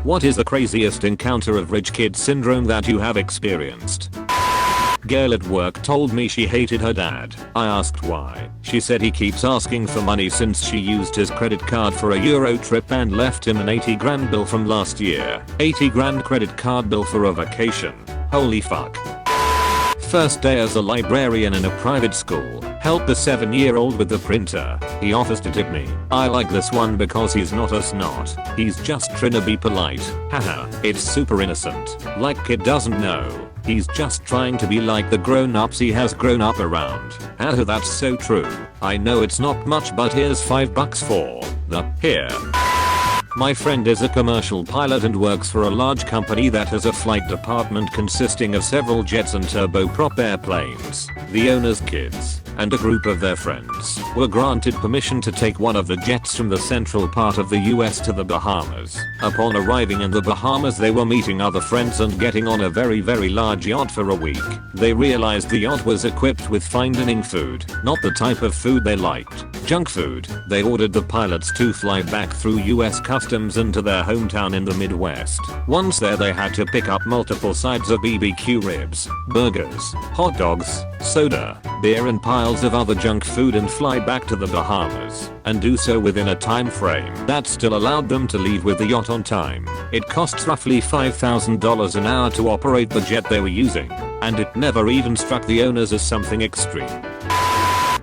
What is the craziest encounter of rich kid syndrome that you have experienced? Girl at work told me she hated her dad. I asked why. She said he keeps asking for money since she used his credit card for a Euro trip and left him an 80 grand bill from last year. 80 grand credit card bill for a vacation. Holy fuck. First day as a librarian in a private school. Help the 7-year-old with the printer. He offers to tip me. I like this one because he's not a snot. He's just trying to be polite. Haha. It's super innocent. Like kid doesn't know. He's just trying to be like the grown-ups he has grown up around. Haha, that's so true. I know it's not much, but here's $5 for the here. My friend is a commercial pilot and works for a large company that has a flight department consisting of several jets and turboprop airplanes. The owner's kids and a group of their friends were granted permission to take one of the jets from the central part of the US to the Bahamas. Upon arriving in the Bahamas, they were meeting other friends and getting on a very large yacht for a week. They realized the yacht was equipped with fine dining food, not the type of food they liked. Junk food. They ordered the pilots to fly back through US customs into their hometown in the Midwest. Once there, they had to pick up multiple sides of BBQ ribs, burgers, hot dogs, soda, beer and piles of other junk food and fly back to the Bahamas, and do so within a time frame that still allowed them to leave with the yacht on time. It costs roughly $5,000 an hour to operate the jet they were using, and it never even struck the owners as something extreme.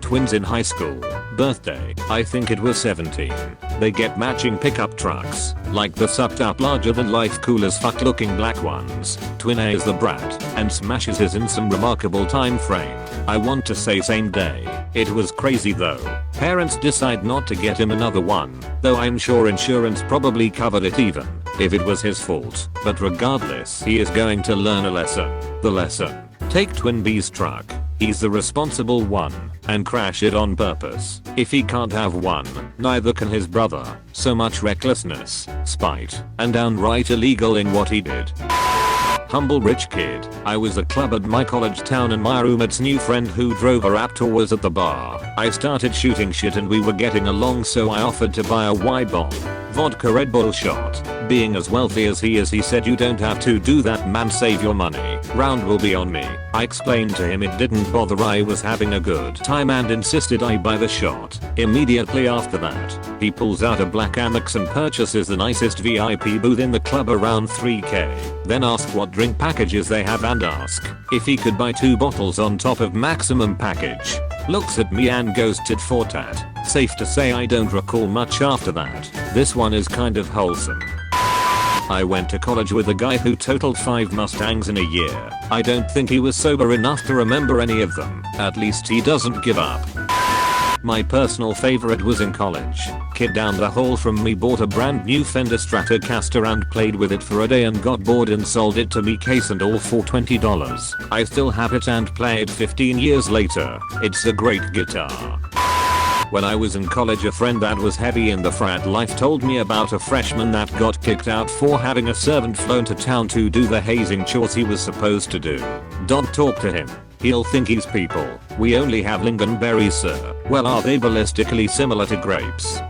Twins in high school. Birthday. I think it was 17. They get matching pickup trucks, like the sucked up larger than life cool as fuck looking black ones. Twin A is the brat and smashes his in some remarkable time frame. I want to say same day. It was crazy though. Parents decide not to get him another one, though I'm sure insurance probably covered it even if it was his fault. But regardless, he is going to learn a lesson. The lesson: take Twin B's truck. He's the responsible one, and crash it on purpose. If he can't have one, neither can his brother. So much recklessness, spite, and downright illegal in what he did. Humble rich kid. I was a club at my college town and my roommate's new friend who drove her up to was at the bar. I started shooting shit and we were getting along, so I offered to buy a Y-bomb vodka Red Bull shot. Being as wealthy as he is, he said, "You don't have to do that, man, save your money. Round will be on me." I explained to him it didn't bother, I was having a good time, and insisted I buy the shot. Immediately after that, he pulls out a black Amex and purchases the nicest VIP booth in the club, around $3K. Then ask what drink packages they have and ask if he could buy 2 bottles on top of maximum package. Looks at me and goes tit for tat. Safe to say I don't recall much after that. This one is kind of wholesome. I went to college with a guy who totaled 5 Mustangs in a year. I don't think he was sober enough to remember any of them. At least he doesn't give up. My personal favorite was in college. Kid down the hall from me bought a brand new Fender Stratocaster and played with it for a day and got bored and sold it to me, case and all, for $20. I still have it and play it 15 years later. It's a great guitar. When I was in college, a friend that was heavy in the frat life told me about a freshman that got kicked out for having a servant flown to town to do the hazing chores he was supposed to do. Don't talk to him. He'll think he's people. We only have lingonberries, sir. Well, are they ballistically similar to grapes?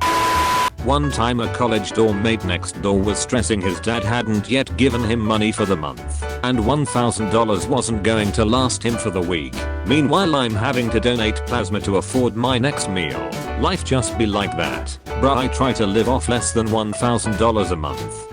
One time a college dorm mate next door was stressing his dad hadn't yet given him money for the month, and $1,000 wasn't going to last him for the week. Meanwhile, I'm having to donate plasma to afford my next meal. Life just be like that. Bruh, I try to live off less than $1,000 a month.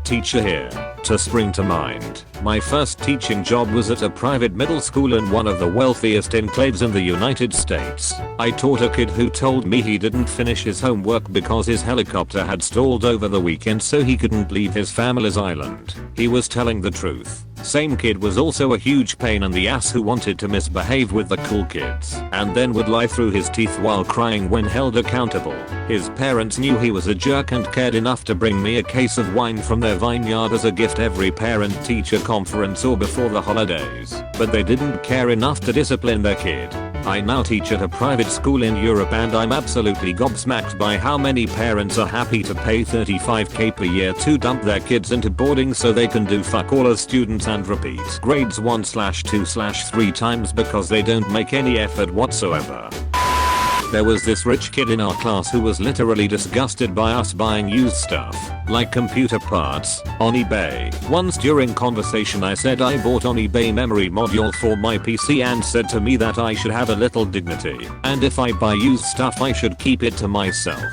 Teacher here to spring to mind. My first teaching job was at a private middle school in one of the wealthiest enclaves in the United States. I taught a kid who told me he didn't finish his homework because his helicopter had stalled over the weekend, so he couldn't leave his family's island. He was telling the truth. Same kid was also a huge pain in the ass who wanted to misbehave with the cool kids and then would lie through his teeth while crying when held accountable. His parents knew he was a jerk and cared enough to bring me a case of wine from their vineyard as a gift every parent-teacher conference or before the holidays, but they didn't care enough to discipline their kid. I now teach at a private school in Europe, and I'm absolutely gobsmacked by how many parents are happy to pay $35K per year to dump their kids into boarding so they can do fuck all as students and repeat grades 1/2/3 times because they don't make any effort whatsoever. There was this rich kid in our class who was literally disgusted by us buying used stuff, like computer parts, on eBay. Once during conversation I said I bought on eBay memory module for my PC and said to me that I should have a little dignity, and if I buy used stuff I should keep it to myself.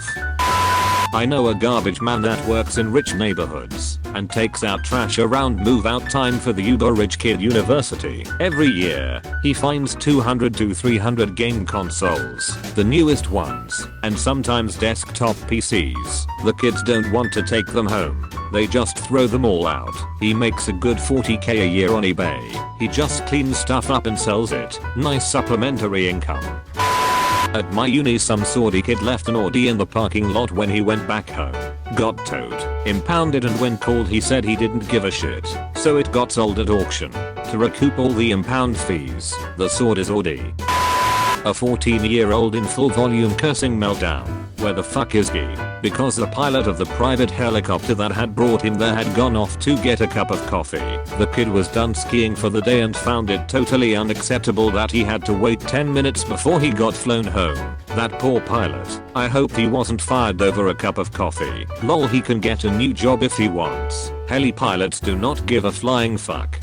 I know a garbage man that works in rich neighborhoods and takes out trash around move out time for the uber rich kid university. Every year, he finds 200 to 300 game consoles, the newest ones, and sometimes desktop PCs. The kids don't want to take them home. They just throw them all out. He makes a good 40k a year on eBay. He just cleans stuff up and sells it. Nice supplementary income. At my uni some sordid kid left an Audi in the parking lot when he went back home. Got towed, impounded, and when called he said he didn't give a shit. So it got sold at auction. To recoup all the impound fees, the sordid Audi. A 14-year-old in full volume cursing meltdown. Where the fuck is he? Because the pilot of the private helicopter that had brought him there had gone off to get a cup of coffee. The kid was done skiing for the day and found it totally unacceptable that he had to wait 10 minutes before he got flown home. That poor pilot. I hope he wasn't fired over a cup of coffee. Lol, he can get a new job if he wants. Heli pilots do not give a flying fuck.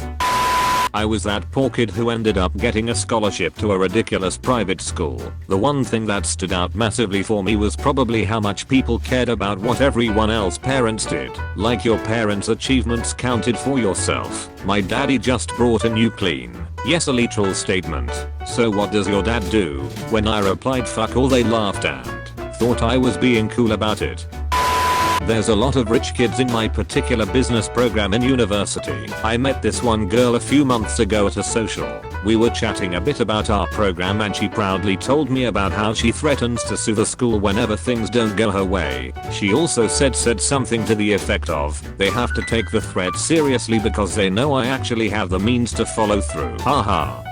I was that poor kid who ended up getting a scholarship to a ridiculous private school. The one thing that stood out massively for me was probably how much people cared about what everyone else's parents did. Like your parents' achievements counted for yourself. My daddy just brought a new clean. Yes, a literal statement. So what does your dad do? When I replied fuck all, they laughed and thought I was being cool about it. There's a lot of rich kids in my particular business program in university. I met this one girl a few months ago at a social. We were chatting a bit about our program and she proudly told me about how she threatens to sue the school whenever things don't go her way. She also said something to the effect of, they have to take the threat seriously because they know I actually have the means to follow through. Haha.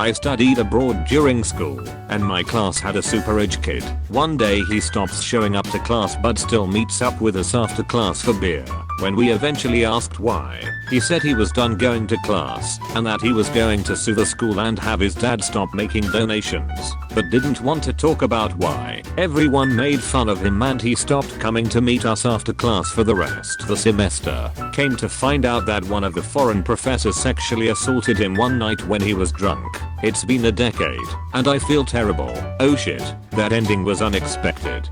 I studied abroad during school, and my class had a super rich kid. One day he stops showing up to class but still meets up with us after class for beer. When we eventually asked why, he said he was done going to class, and that he was going to sue the school and have his dad stop making donations, but didn't want to talk about why. Everyone made fun of him and he stopped coming to meet us after class for the rest of the semester. Came to find out that one of the foreign professors sexually assaulted him one night when he was drunk. It's been a decade, and I feel terrible. Oh shit, that ending was unexpected.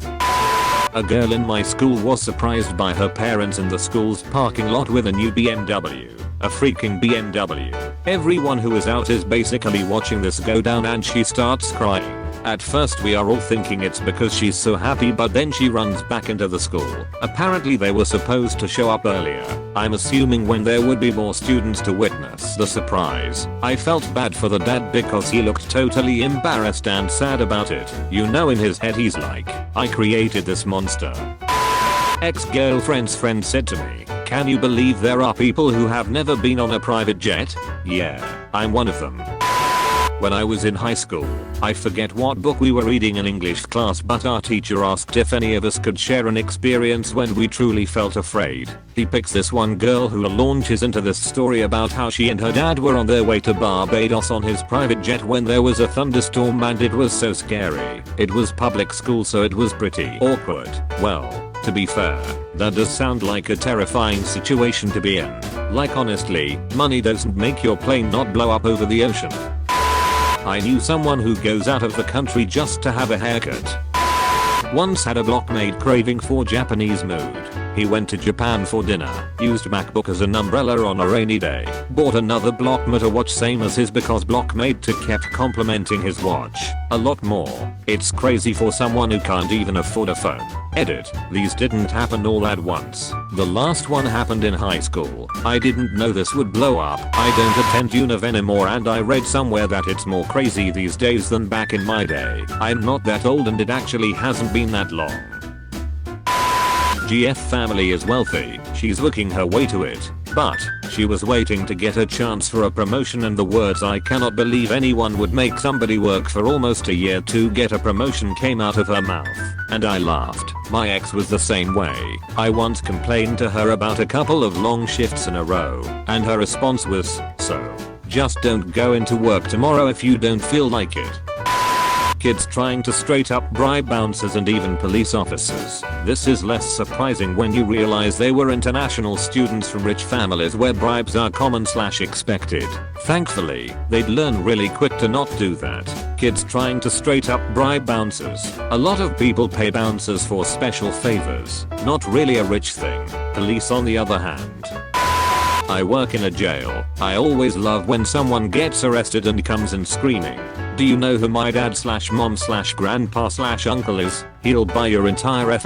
A girl in my school was surprised by her parents in the school's parking lot with a new BMW. A freaking BMW. Everyone who is out is basically watching this go down and she starts crying. At first we are all thinking it's because she's so happy, but then she runs back into the school. Apparently they were supposed to show up earlier. I'm assuming when there would be more students to witness the surprise. I felt bad for the dad because he looked totally embarrassed and sad about it. You know, in his head he's like, I created this monster. Ex-girlfriend's friend said to me, can you believe there are people who have never been on a private jet? Yeah, I'm one of them. When I was in high school, I forget what book we were reading in English class, but our teacher asked if any of us could share an experience when we truly felt afraid. He picks this one girl who launches into this story about how she and her dad were on their way to Barbados on his private jet when there was a thunderstorm and it was so scary. It was public school, so it was pretty awkward. Well, to be fair, that does sound like a terrifying situation to be in. Like honestly, money doesn't make your plane not blow up over the ocean. I knew someone who goes out of the country just to have a haircut. Once had a blockmate craving for Japanese mood. He went to Japan for dinner, used MacBook as an umbrella on a rainy day, bought another blockmate a watch same as his because blockmate kept complimenting his watch a lot more. It's crazy for someone who can't even afford a phone. Edit. These didn't happen all at once. The last one happened in high school. I didn't know this would blow up. I don't attend univ anymore and I read somewhere that it's more crazy these days than back in my day. I'm not that old and it actually hasn't been that long. GF family is wealthy, she's working her way to it, but she was waiting to get a chance for a promotion and the words "I cannot believe anyone would make somebody work for almost a year to get a promotion" came out of her mouth. And I laughed. My ex was the same way. I once complained to her about a couple of long shifts in a row, and her response was, "So, just don't go into work tomorrow if you don't feel like it." Kids trying to straight up bribe bouncers and even police officers. This is less surprising when you realize they were international students from rich families where bribes are common/expected. Thankfully, they'd learn really quick to not do that. Kids trying to straight up bribe bouncers. A lot of people pay bouncers for special favors. Not really a rich thing. Police on the other hand. I work in a jail. I always love when someone gets arrested and comes in screaming. Do you know who my dad/mom/grandpa/uncle is? He'll buy your entire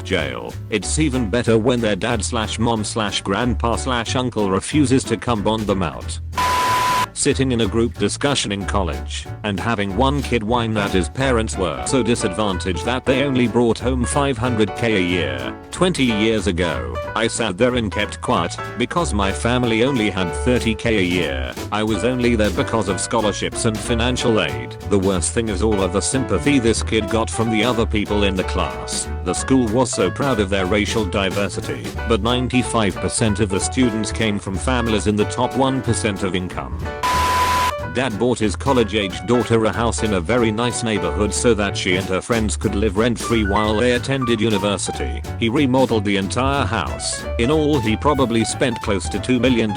jail. It's even better when their dad/mom/grandpa/uncle refuses to come bond them out. Sitting in a group discussion in college and having one kid whine that his parents were so disadvantaged that they only brought home $500K a year. 20 years ago, I sat there and kept quiet because my family only had $30K a year. I was only there because of scholarships and financial aid. The worst thing is all of the sympathy this kid got from the other people in the class. The school was so proud of their racial diversity, but 95% of the students came from families in the top 1% of income. Dad bought his college-aged daughter a house in a very nice neighborhood so that she and her friends could live rent-free while they attended university. He remodeled the entire house. In all, he probably spent close to $2 million.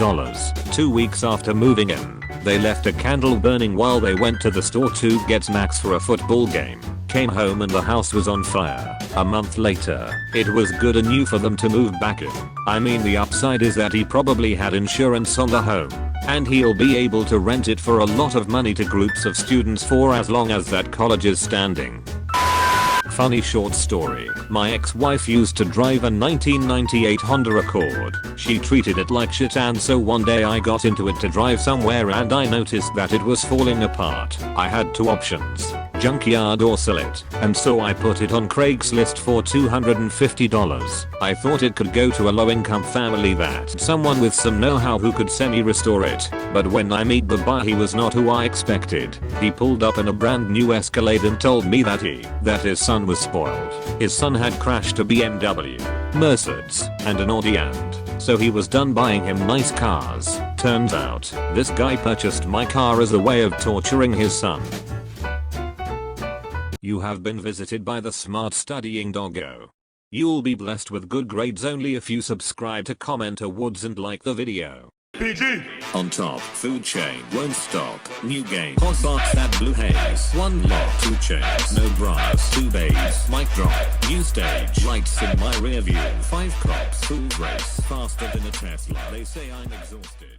2 weeks after moving in, they left a candle burning while they went to the store to get snacks for a football game. Came home and the house was on fire. A month later, it was good and new for them to move back in. I mean, the upside is that he probably had insurance on the home, and he'll be able to rent it for a lot of money to groups of students for as long as that college is standing. Funny short story. My ex-wife used to drive a 1998 Honda Accord. She treated it like shit, and so one day I got into it to drive somewhere and I noticed that it was falling apart. I had two options: junkyard or sell it, and so I put it on Craigslist for $250. I thought it could go to a low-income family, that someone with some know-how who could semi-restore it, but when I meet the buyer, he was not who I expected. He pulled up in a brand new Escalade and told me that his son was spoiled. His son had crashed a BMW, Mercedes, and an Audi, and so he was done buying him nice cars. Turns out, this guy purchased my car as a way of torturing his son. You have been visited by the smart studying doggo. You'll be blessed with good grades only if you subscribe to Comment Awards and like the video. PG! On top, food chain, won't stop, new game, hot box that blue haze, one lock, 2 chains, no bras, 2 babes, mic drop, new stage, lights in my rear view, 5 cops, food race, faster than a Tesla, they say I'm exhausted.